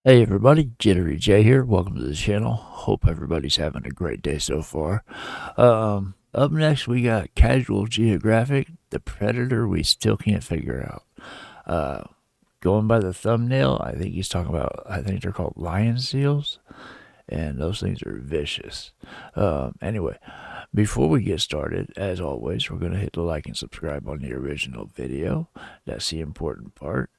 Hey everybody, JitteryJay here. Welcome to the channel. Hope everybody's having a great day so far. Up next we got Casual Geographic, the predator we still can't figure out. Going by the thumbnail, I think he's talking about, I think they're called lion seals, and those things are vicious. Anyway, before we get started, as always, we're going to hit the like and subscribe on the original video. That's the important part.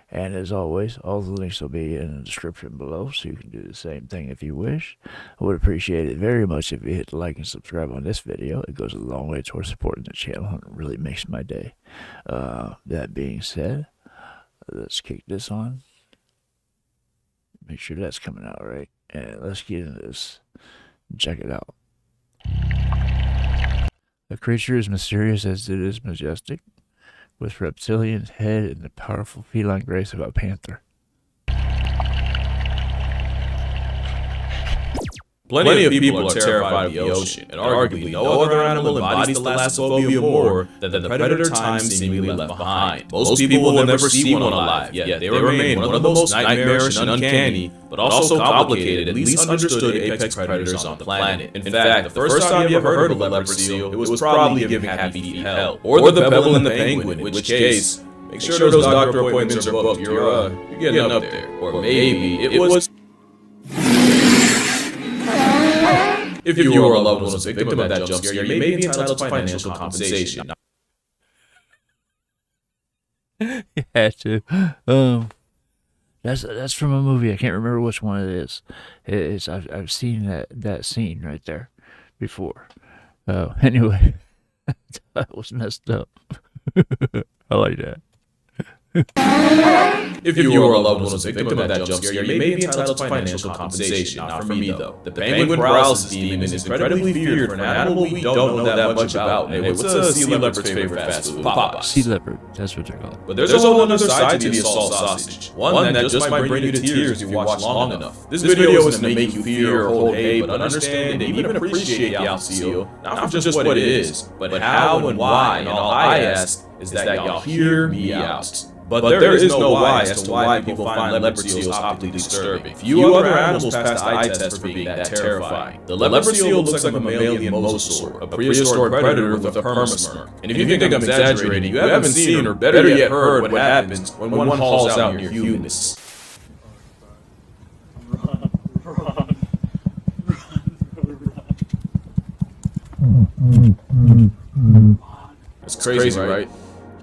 And as always, all the links will be in the description below, so you can do the same thing if you wish. I would appreciate it very much if you hit the like and subscribe on this video. It goes a long way towards supporting the channel, and it really makes my day. That being said, let's kick this on. Make sure that's coming out right. And let's get into this. Check it out. The creature is mysterious as it is majestic, with reptilian head and the powerful feline grace of a panther. Plenty of people are terrified of the ocean, and arguably no other animal embodies thalassophobia more than the predator time seemingly left behind. Most people will never see one alive, yet they remain one of the most nightmarish and uncanny, but also complicated, at least understood apex predators on the planet. In fact, the first time you ever heard of a leopard seal, it was probably giving Happy Feet hell, or the pebble and the penguin, in which case, make sure those doctor appointments are booked, you're getting up there. Or maybe it was... If you or a loved one was a victim of that jump scare, you may be entitled to financial compensation. You had to. That's from a movie. I can't remember which one it is. I've seen that scene right there before. Anyway, that was messed up. I like that. If you or a loved one was a victim of that jump scare, you may be entitled to financial compensation. Not from me, though. The penguin paralysis demon is incredibly feared for an animal we don't know that much about. Hey, what's a sea leopard's favorite fast food? Popeyes. Sea leopard, that's what they're called. But there's a whole other side to the assault sausage. One that just might bring you to tears if you watch long enough. This video isn't to make you fear or hold hate, but understand and even appreciate the alpha seal, not for just what it is, but how and why. And all I ask is that y'all hear me out. But there is no why as to why people find leopard seals optically disturbing. Few other animals pass the eye test for being that terrifying. The leopard seal looks like a mammalian mosasaur, a prehistoric predator with a permasmirk. And if you think I'm exaggerating, you haven't seen or better yet heard what happens when one hauls out near humans. It's crazy, right?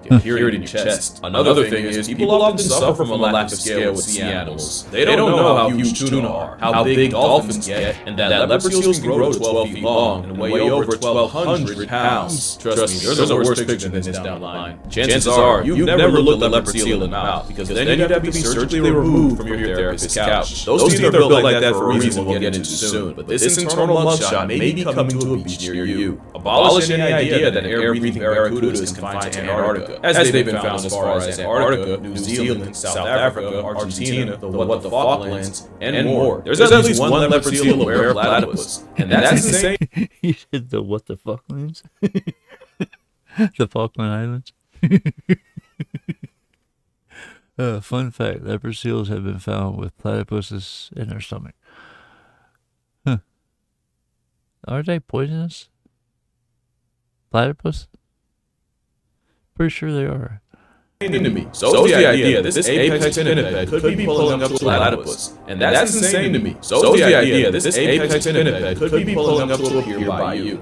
You can hear it in your chest. Another thing is, people often suffer from a lack of scale with sea animals. They don't know how huge tuna are, how big dolphins get, and that leopard seals can grow to 12 feet long and weigh over 1,200 pounds. Trust me, there's a worse picture than this down the line. Chances are, you've never looked a leopard seal in the mouth, because then you'd have to be surgically removed from your therapist's couch. Those teeth are built like that for a reason we'll get into soon, but this internal mugshot may be coming to a beach near you. Abolishing the idea that an air-breathing barracuda is confined to Antarctica, as they've been found as far as Antarctica, New Zealand, South Africa, Argentina, the Falklands, and more. There's at least one leopard seal aware of platypus, and that's insane. You said the what the fuck lands? The Falkland Islands? Fun fact, leopard seals have been found with platypuses in their stomach. Huh. Are they poisonous? Platypus? Pretty sure they are. To me. So is the idea that this apex pinniped could be pulling up to a platypus. And that's insane to me. So is the idea that this apex pinniped could be pulling up to a pier by you.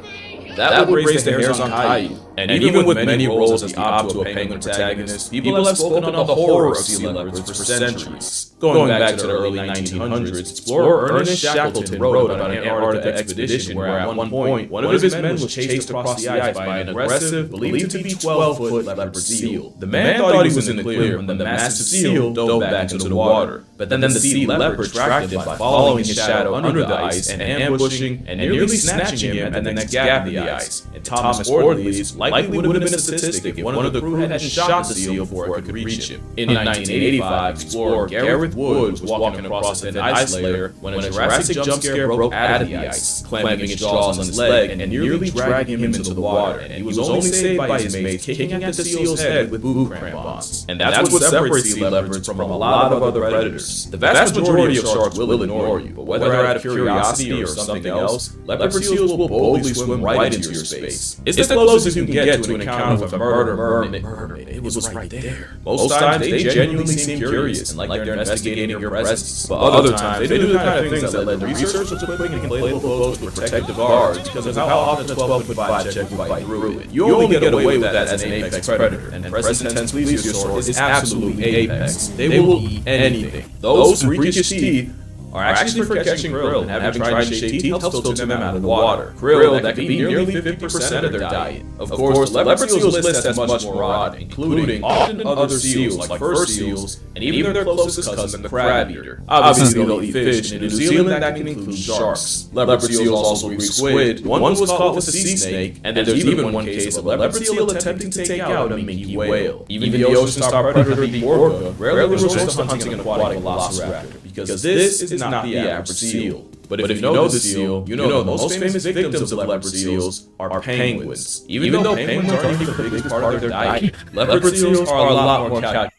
That would raise the hairs on Caillou. And even with many roles as the op to a penguin protagonist, people have spoken on the horror of sea leopards for centuries. Going back to the early 1900s, explorer Ernest Shackleton wrote about an Antarctica expedition where at one point, one of his men was chased across the ice by an aggressive, believed to be 12-foot leopard seal. The man thought he was in the clear when the massive seal dove back into the water. But then the sea leopard tracked him by following his shadow under the ice and ambushing and nearly snatching him at the next gap in the ice. And Thomas Ordley's likely would have been a statistic if one of the crew hadn't shot the seal before it could reach him. In 1985, explorer Gareth Wood was walking across a thin ice layer when a Jurassic jump scare broke out of the ice, clamping its jaws on his leg and nearly dragging him into the water, and he was only saved by his mates kicking at the seal's head with boot crampons. And that's what separates sea leopards from a lot of other predators. The vast majority of sharks will ignore you, but whether out of curiosity or something else, leopard seals will boldly swim right into your space. It's the closest you can get to an encounter with a murder mermaid. It was right there. Most times they genuinely seem curious and like they're investigating your presence, but other times they do the kind of things that led researchers to putting inflatable boats with protective guards because of how often a 12-foot check will bite through it. You only get away with that as an apex predator, and present tense plesiosaur is absolutely apex. They will eat anything. Those freakish teeth are actually for catching krill, and having tri-shaped teeth helps filter them out of the water. Krill that can be nearly 50% of their diet. Of course, the leopard seal's list has much more on it, including often other seals like fur seals, and even their closest cousin, the crab eater. Obviously, they'll eat fish, and in New Zealand that can include sharks. Leopard seals also eat squid. One was caught with a sea snake, and there's even one case of a leopard seal attempting to take out a minke whale. Even the ocean-star predator, the orca, rarely resorts to hunting an aquatic velociraptor, because this is not the average seal. But if you know the seal, you know the most famous victims of leopard seals are penguins. Even though penguins aren't even the biggest part of their diet, leopard seals are a lot more calculated.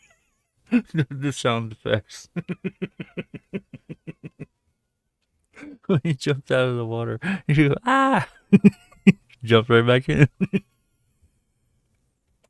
The sound effects. When he jumped out of the water, you go, ah! Jumped right back in.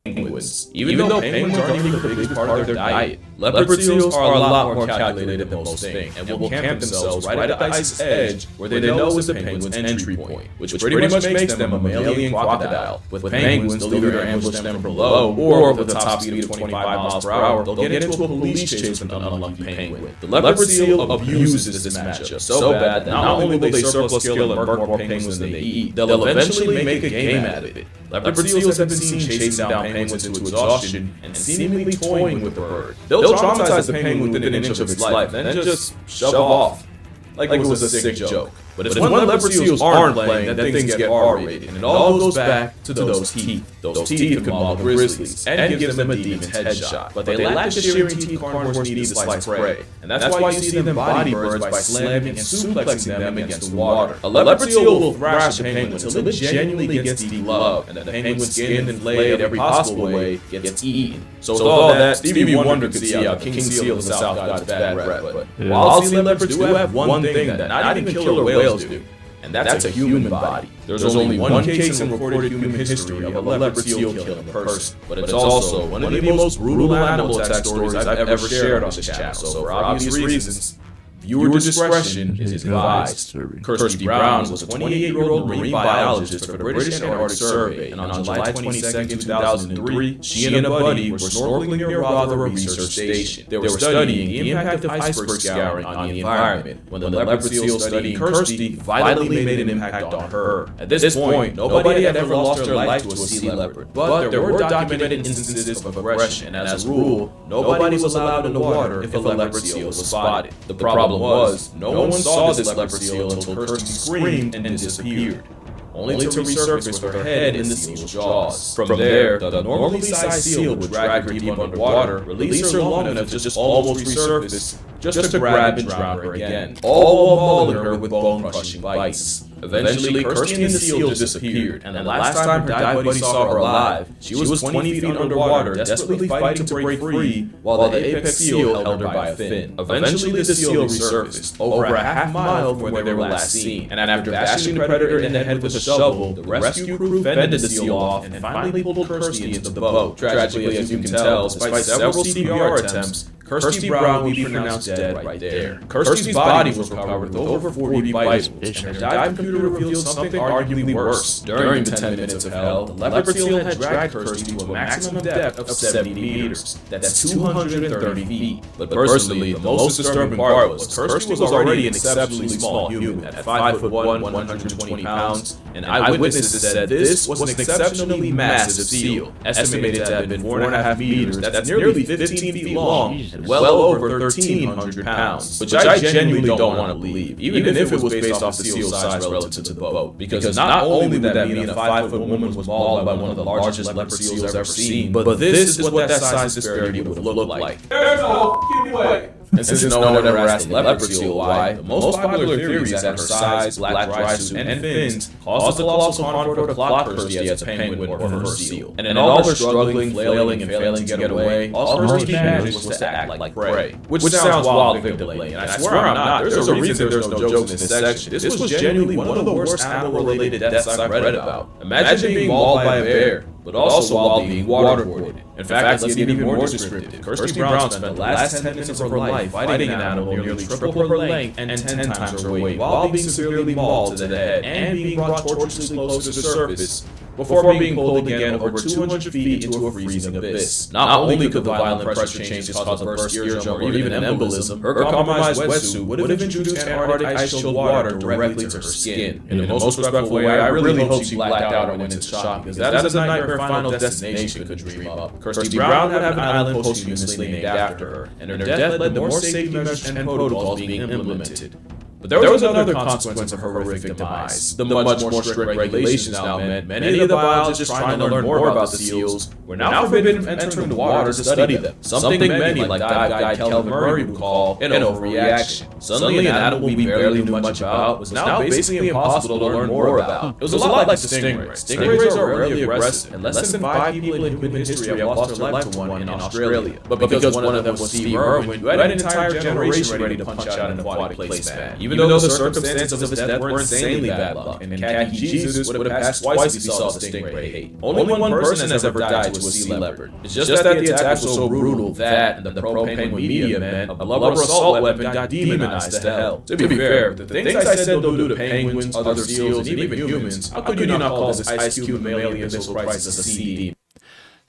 Penguins. Even though penguins aren't even the biggest part of their diet, leopard seals are a lot more calculated than most think, and will camp themselves right at the ice's edge where they know is the penguin's entry point, which pretty much makes them a mammalian crocodile. With penguins, they'll either ambush them from below, or with a top speed of 25 miles per hour, they'll get into a police chase with an unlucky penguin. The leopard seal abuses this matchup so bad that not only will they surplus skill and murk more penguins than they eat, they'll eventually make a game out of it. Leopard seals have been seen chasing down penguins into exhaustion and seemingly toying with the bird. They'll traumatize the penguin within an inch of its life, then just shove off like it was a sick joke. But it's when leopard seals aren't playing that things get R-rated, and it all goes back to those teeth. Those teeth can maul grizzlies and give them a demon's headshot, but they lack the shearing teeth carnivores need to slice prey, and that's why you see them body birds by slamming and suplexing them against the water. A leopard seal will thrash a penguin until it genuinely gets deep love, and the penguin's skin and flayed every possible way gets eaten. So with all that, Stevie Wonder could see how the king seal of the South got its bad rep, but while sea leopards do have one thing that not even killer whales do, and that's a human body. There's only one case in recorded human history of a leopard seal killing a person, but it's also one of the most brutal animal attack stories I've ever shared on this channel, so for obvious reasons, viewer discretion is advised. Kirsty Brown was a 28-year-old marine biologist for the British Antarctic Survey, and on July 22, 2003, she and a buddy were snorkeling near Rothera Research Station. They were studying the impact of iceberg scouring on the environment when the leopard seal studying Kirsty violently made an impact on her. At this point, nobody had ever lost their life to a sea leopard, but there were documented instances of aggression, and as a rule, nobody was allowed in the water if a leopard seal was spotted. The problem was, no one saw this leopard seal until Kirsty screamed and disappeared, only to resurface with her head in the seal's jaws. From there, the normally sized seal would drag her deep underwater, release her long enough to just almost resurface, just to grab and drown her again, all while mauling her with bone-crushing bites. Eventually, Kirsty and the seal disappeared, and the last time her dive buddy saw her alive, she was 20 feet underwater, desperately fighting to break free, while the apex seal held her by a fin. Eventually, the seal resurfaced, over a half-mile from where they were last seen, and after bashing the predator in the head with a shovel, the rescue crew fended the seal off and finally pulled Kirsty into the boat. Tragically, as you can tell, despite several CPR attempts, Kirsty Brown would be pronounced dead right there. Kirsty's body was recovered with over 40 vitals, and her dive computer revealed something arguably worse. During the 10 minutes of hell, the leopard seal had dragged Kirsty to a maximum depth of 70 meters. That's 230 feet. But personally, the most disturbing part was Kirsty was already an exceptionally small human at 5'1", 120 pounds, and eyewitnesses said this was an exceptionally massive seal, estimated to have been 4.5 meters, that's nearly 15 feet long, and and well over 1,300 pounds, which I genuinely don't want to believe, even if it was based off the seal's size relative to the boat. Because not only would that mean a 5-foot woman was mauled by one of the largest leopard seals ever seen, but this is what that size disparity would look like. There's no way. And since no one ever asked the leopard seal why, the most popular theory is that her size, black dry suit, and fins caused the colossal concord to clock Kirsty as a penguin or her seal. And in all her struggling, flailing, and failing to get away, all Kirsty managed was to act like prey. Which sounds wild victim blaming, and I swear I'm not. There's a reason there's no jokes in this section. This was genuinely one of the worst animal-related deaths I've read about. Imagine being mauled by a bear, but also while being waterboarded. In fact, let's get even more descriptive. Kirsty Brown spent the last 10 minutes of her life fighting an animal nearly triple her length and 10 times her weight, while being severely mauled to the head and being brought tortuously close to the surface, before being pulled again over 200 feet into a freezing abyss. Not only could the violent pressure changes cause a burst eardrum or even an embolism, her compromised wetsuit would have introduced Antarctic ice-chilled water directly to her skin. In the most respectful way, I really hope she blacked out or went into shock, because that is a nightmare final destination could dream up. Kirsty Brown would have an island posthumously named after her, and her death led to more safety measures and protocols being implemented. But there was another consequence of her horrific demise. The much more strict regulations now meant many of the biologists trying to learn more about the seals were now forbidden from entering the water to study them. Something many, like dive guide Kelvin Murray, would call an overreaction. Suddenly, an animal we barely knew much about was now basically impossible to learn more about. It was a lot like the stingray. Stingrays are rarely aggressive, and less than 5 people in human history have lost their life to one in Australia. But because one of them was Steve Irwin, you had an entire generation ready to punch out an aquatic placeman. Even though the circumstances of his death were insanely bad luck, and Khaki Jesus would have passed twice if he saw the stingray hate. Only one person has ever died to a sea leopard. It's just that the attack was so brutal that, and the pro-penguin media meant, a blubber assault weapon got demonized to hell. To be fair, the things I said don't do to penguins, other seals, and even humans, how could you not call this Ice Cube mammalian missile crisis a sea demon?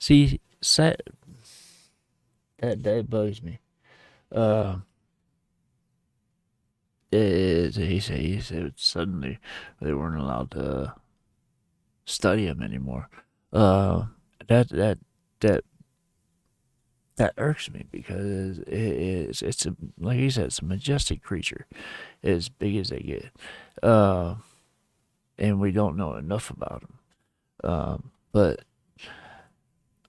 See, that bugs me. He said suddenly they weren't allowed to study him anymore. That irks me, because it's a, like he said, it's a majestic creature, as big as they get, and we don't know enough about him. But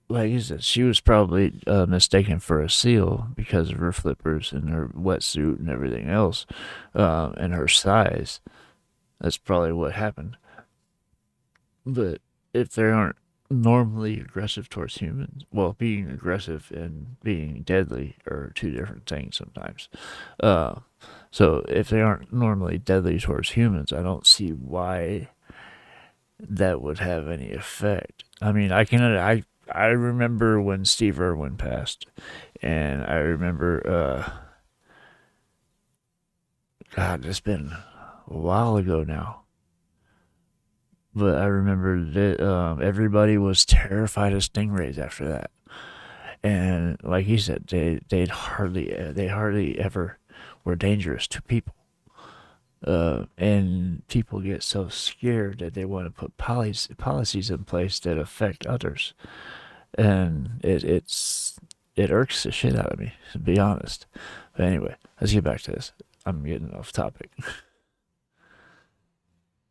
like you said, she was probably mistaken for a seal because of her flippers and her wetsuit and everything else, and her size. That's probably what happened. But if they aren't normally aggressive towards humans, well, being aggressive and being deadly are two different things sometimes. So if they aren't normally deadly towards humans, I don't see why that would have any effect. I mean, I remember when Steve Irwin passed, and I remember, God, it's been a while ago now, but I remember that everybody was terrified of stingrays after that, and like he said, they hardly ever were dangerous to people, and people get so scared that they want to put policies in place that affect others. And it irks the shit out of me, to be honest. But anyway, let's get back to this. I'm getting off topic.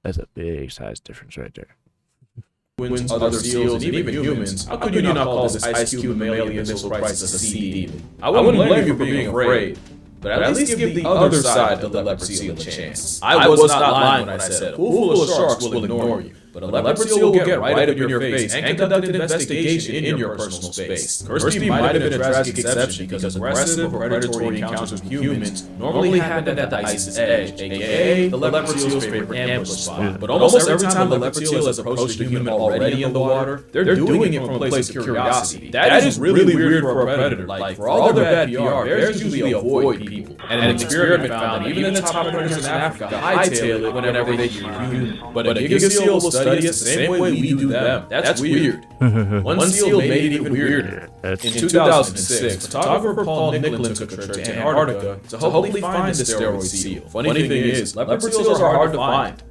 That's a big size difference right there. Penguins, other seals, and even humans, how could you not call this Ice Cube mammalian missile crisis a sea demon? I wouldn't blame you for being afraid, but at least give the other side of the leopard seal a chance. I was not lying when I said a pool full of sharks will ignore you. But a leopard seal will get right up in your face and conduct an investigation in your personal space. Kirsty might have been a tragic exception because aggressive or predatory encounters with humans normally happen at the ice's edge, aka the leopard seal's favorite ambush spot. But almost every time the leopard seal has approached a human already in the water, they're doing it from a place of curiosity. That is really weird for a predator. Like, for all their bad PR, bears usually avoid people. And an experiment found that even the top predators in Africa hightail it whenever they hear a human. But a giga seal will study it the same way we do them. That's weird. One seal made it even weirder. In 2006, photographer Paul Nicklin took a trip to Antarctica to hopefully find the steroid seal. Funny thing is, leopard seals are hard to find.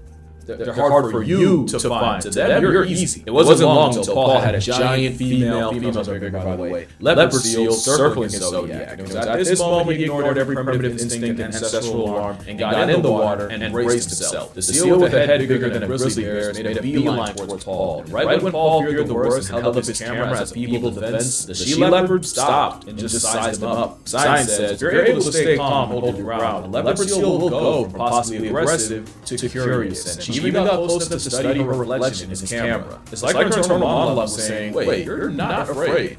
they're hard for you to find. To them, you're easy. It wasn't long until Paul had a giant females are bigger, by the way, leopard seal circling his zodiac. It was at this moment he ignored every primitive instinct and ancestral alarm and got in the water and braced himself. The seal with a head bigger than a grizzly bear's made a beeline towards Paul. And right when Paul feared the worst and held up his camera as a feeble defense, the she-leopard stopped and just sized him up. Science says if you're able to stay calm, hold your ground, a leopard seal will go from possibly aggressive to curious. And she even got close enough to study her reflection in his camera. It's like her internal monologue saying, wait, you're not afraid.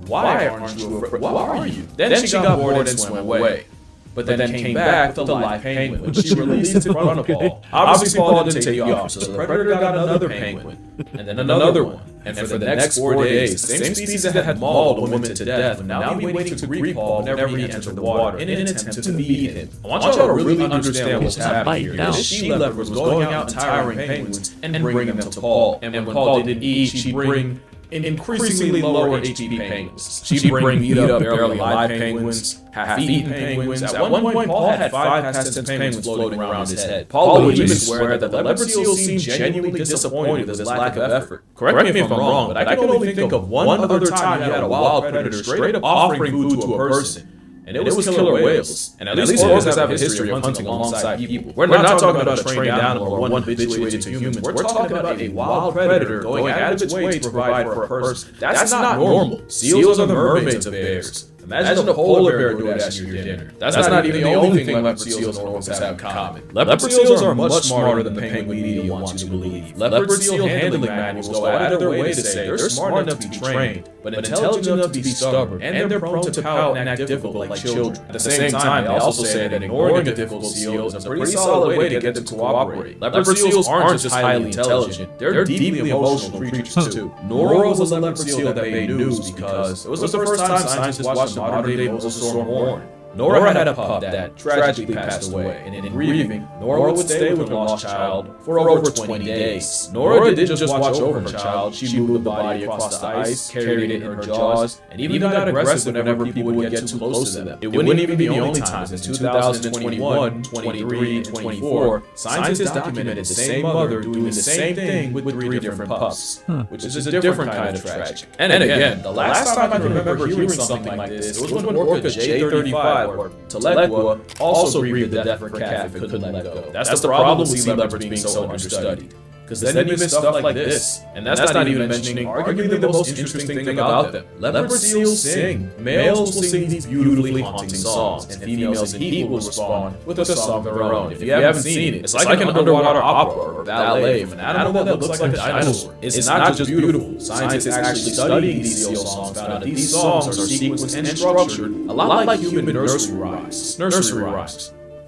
Why aren't you afraid? Why are you? Then she got bored and swam away. But then came back with a live penguin, which she released in front of Paul. Obviously, Paul didn't take the offer, so the predator got another penguin, and then another one. And for the next 4 days, the same species that had mauled a woman to death would now be waiting to greet Paul whenever he entered the water in an attempt to beat him. I want y'all to really understand what's happening here. This she-leopard was going out and tiring penguins and bringing them to Paul. And when Paul didn't eat, she'd bring increasingly lower HP penguins. She'd bring beat-up, barely alive penguins, half-eaten penguins. At one point, Paul had 5 past-tense penguins floating around his head. Paul would even swear that the leopard seal seemed genuinely disappointed with his lack of effort. Correct me if I'm wrong, but I can only think of one other time you had a wild predator straight up offering food to a person. And it was killer whales. And at least orcas have a history of hunting alongside people. We're not talking about a trained animal or one habituated to humans. We're talking about a wild predator going out of its way to provide for a person. That's not normal. Seals are the mermaids of bears. Imagine a polar bear doing that to your dinner. That's not even the only thing leopard seals and orcas have in common. Leopard seals are much smarter than the penguin media wants you to believe. Leopard seal handling manuals go out of their way to say they're smart enough to be trained, but intelligent enough to be stubborn, and they're prone to pout and act difficult like children. At the same time, they also say that ignoring a difficult seal is a pretty solid way to get them to cooperate. Leopard seals aren't just highly intelligent, they're deeply emotional creatures too. Nora was a leopard seal that made news because it was the first time scientists watched a modern-day mosasaur born. Nora had a pup that tragically passed away, and in grieving, Nora would stay with her lost child for over 20 days. Nora didn't just watch over her child, she moved the body across the ice, carried it in her jaws, and even got aggressive whenever people would get too close to them. It wouldn't even be the only times. In 2021, 23, and 24, scientists documented the same mother doing the same thing with 3 different pups, which is a different kind of tragic. And again, the last time I can remember hearing something like this, it was when orca J35 or Telegua also grieved the death of her calf and couldn't let go. That's the problem with sea leopards being so understudied. Because then you miss stuff like this. And that's not even mentioning arguably the most interesting thing about them. Leopard seals sing. Males will sing these beautifully haunting songs, and females in heat will respond with a song of their own. If you haven't seen it, it's like an underwater opera or ballet from an animal that looks like a dinosaur. It's not just beautiful. Scientists actually studying these seal songs found that these songs are sequenced and structured a lot like human nursery rhymes.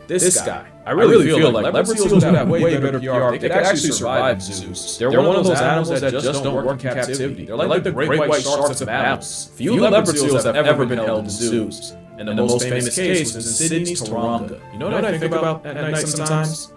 This guy. I really feel like leopard seals have way better PR. They could actually survive in zoos. They're one of those animals that just don't work in captivity. They're like the great white sharks of mammals. Few leopard seals have ever been held in zoos. And the most famous case was in Sydney's Taronga. You know what I think about at night sometimes?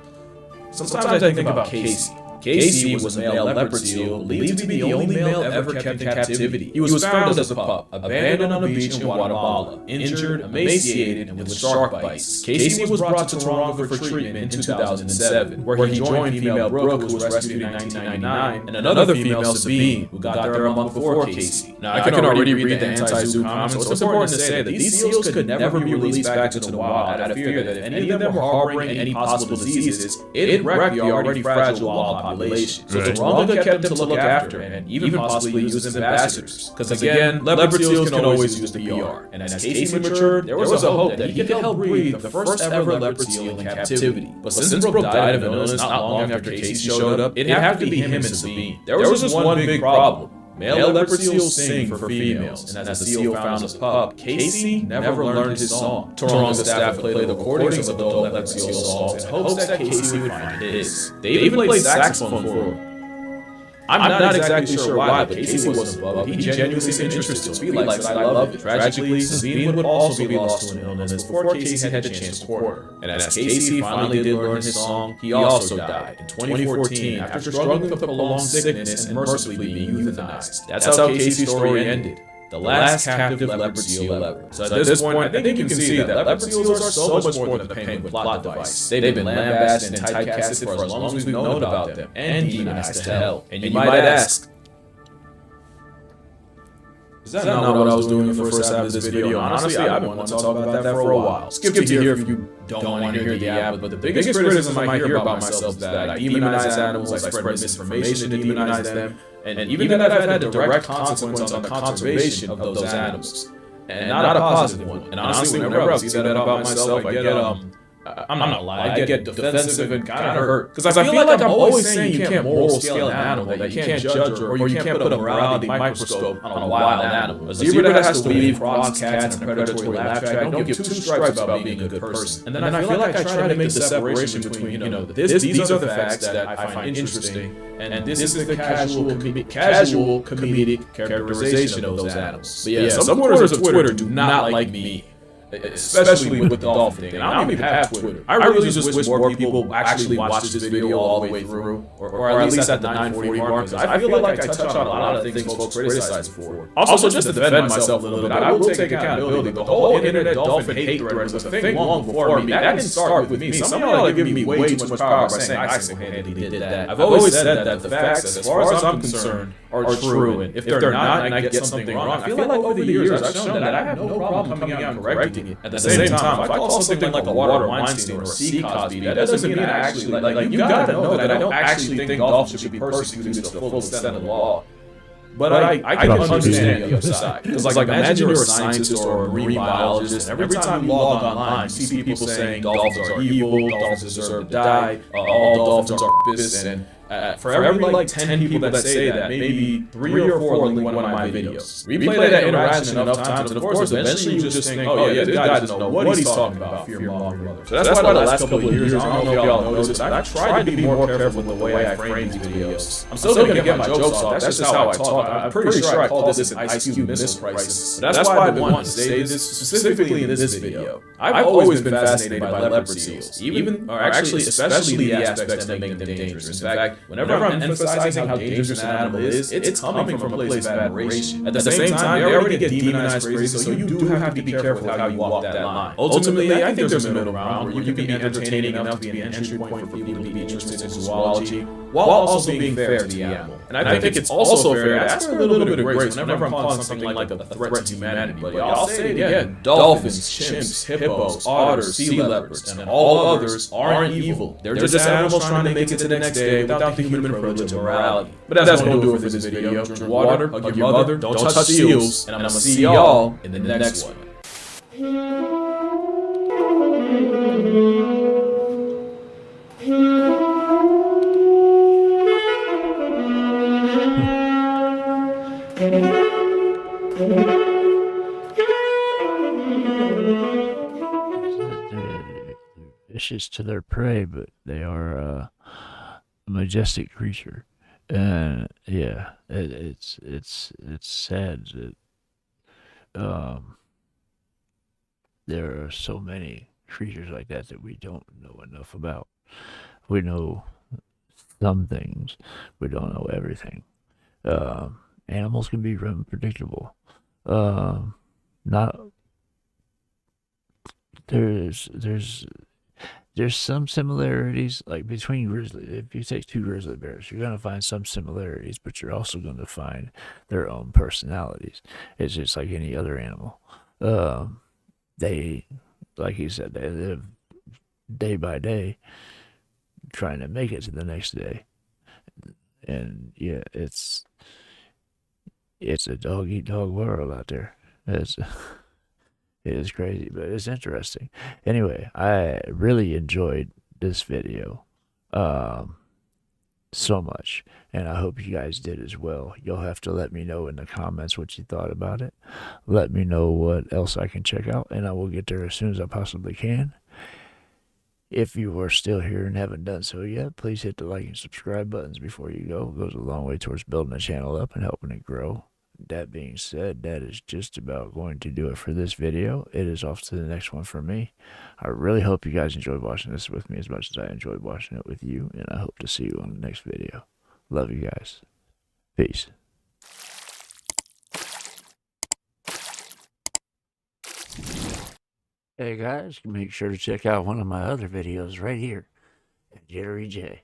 Sometimes I think about Casey. Casey was a male leopard seal, believed to be the only male ever kept in captivity. He was found as a pup, abandoned on a beach in Guatemala, injured, emaciated, and with shark bites. Casey was brought to Toronto for treatment in 2007, where he joined female Brooke, who was rescued in 1999, and another female, Sabine, who got there a month before Casey. Now, I can already read the anti-zoo comments, so it's important to say that these seals could never be released back into the wild out of fear that if any of them were harboring any possible diseases, it'd wreck the already fragile wild population. So Taronga kept them to look after and even possibly use as ambassadors. Because again, leopard seals can always use the PR. And as Casey matured, there was a hope that he could help breed the first ever leopard seal in captivity. But since Brooke died of illness not long after Casey showed up, it'd have to be him and Sabine. There was just one big problem. Male leopard seals sing for females, and as the seal found his pup, Casey never learned his song. Taronga staff played the recordings of adult leopard seal songs in hopes that Casey would find his. They even played saxophone for him. I'm not exactly sure why, but Casey wasn't above it. He genuinely seemed interested. He likes it. I love it. Tragically, Sabine would also be lost to an illness before Casey had the chance to court her. And as Casey finally did learn his song, he also died in 2014 after struggling with a prolonged sickness and mercifully being euthanized. That's how Casey's story ended. the last captive leopard seal ever. So at this point, I think you can see that leopard seals are so much more than a penguin plot device. They've been lambasted and typecasted for as long as we've known about them, and demonized to hell. And you might ask, is that not what I was doing in the first half of this video? Honestly, I've been wanting to talk about that for a while. Skip to here if you don't want to hear the ad, but the biggest criticism I hear about myself is that I demonize animals, I spread misinformation to demonize them, and even that I've had a direct consequence on the conservation of those animals. And not a positive one. And honestly, whenever I see that about myself, I get, I'm not lying, I get defensive and kind of hurt. Because I feel like I'm always saying you can't moral scale an animal, that you can't judge or you can't put a morality microscope on a wild animal. A zebra that has to leave frogs, cats, and a predatory laugh track don't give two stripes about being a good person. And then I feel like I try to make the separation between, these are the facts that I find interesting, and this is the casual comedic characterization of those animals. But yeah, some corners of Twitter do not like me. Especially with the dolphin thing. And I don't even have Twitter. I really just wish more people actually watch this video all the way through, or at least at the 9:40 mark, because I feel like I touch on a lot of things folks criticize for. Also, just to defend myself a little bit, I will take accountability. The whole internet dolphin hate thread was a thing long before me. That didn't start with me. Some of y'all are giving me way too much power by saying I single-handedly did that. I've always said that the facts, as far as I'm concerned, are true, and if they're not and I get something wrong, I feel like over the years I've shown that I have no problem coming out and correcting it. At the same time, if I call something like a Water Weinstein or a C Cosby, that doesn't mean I actually, like you gotta know that I don't actually think dolphins should be persecuted to the full extent of the law. But I can understand the other side. Because like imagine you're a scientist or a marine biologist, and every time you log online, you see people saying dolphins are evil, dolphins deserve to die, all dolphins are this, and for every like 10 people that say that, maybe 3 or 4 link one of my videos. Replay that interaction enough times, and of course, eventually you just think, oh yeah, this guy doesn't know what he's talking about, fear-mongering mother. So that's why the last couple of years, I don't know if y'all noticed, I tried to be more careful with the way I frame these videos. I'm still gonna get my jokes off, that's just how I talk. I'm pretty sure I called this an Ice Cube missile crisis. But that's why I've been wanting to say this, specifically in this video. I've always been fascinated by leopard seals, especially the aspects that make them dangerous. In fact, whenever I'm emphasizing how dangerous an animal is, it's coming from a place of admiration. At the same time, they already get demonized crazy, so you do have to be careful how you walk that line. Ultimately, I think there's a middle ground where you can be entertaining enough to be an entry point for people to be interested in zoology, while also being fair to the animal. And I think it's also fair to ask for a little bit of grace whenever I'm calling something like a threat to humanity. But I'll say it again, dolphins, chimps, hippos, otters, sea leopards, and all others aren't evil. They're just animals trying to make it to the next day without the human privilege of morality. But that's what we'll do for this video. Drink water, hug your mother, don't touch seals, and I'm gonna see y'all in the next one. They're vicious to their prey, but they are a majestic creature. And yeah, it's sad that there are so many creatures like that we don't know enough about. We know some things, we don't know everything. Animals can be unpredictable. Not there's some similarities, like between grizzly. If you take 2 grizzly bears, you're gonna find some similarities, but you're also gonna find their own personalities. It's just like any other animal. They, like you said, they live day by day, trying to make it to the next day. And yeah, it's a dog eat dog world out there. It is crazy, but it's interesting. Anyway, I really enjoyed this video so much, and I hope you guys did as well. You'll have to let me know in the comments what you thought about it. Let me know what else I can check out, and I will get there as soon as I possibly can. If you are still here and haven't done so yet, please hit the like and subscribe buttons before you go. It goes a long way towards building the channel up and helping it grow. That being said, that is just about going to do it for this video. It is off to the next one for me. I really hope you guys enjoyed watching this with me as much as I enjoyed watching it with you, and I hope to see you on the next video. Love you guys. Peace. Hey guys, make sure to check out one of my other videos right here at JitteryJay.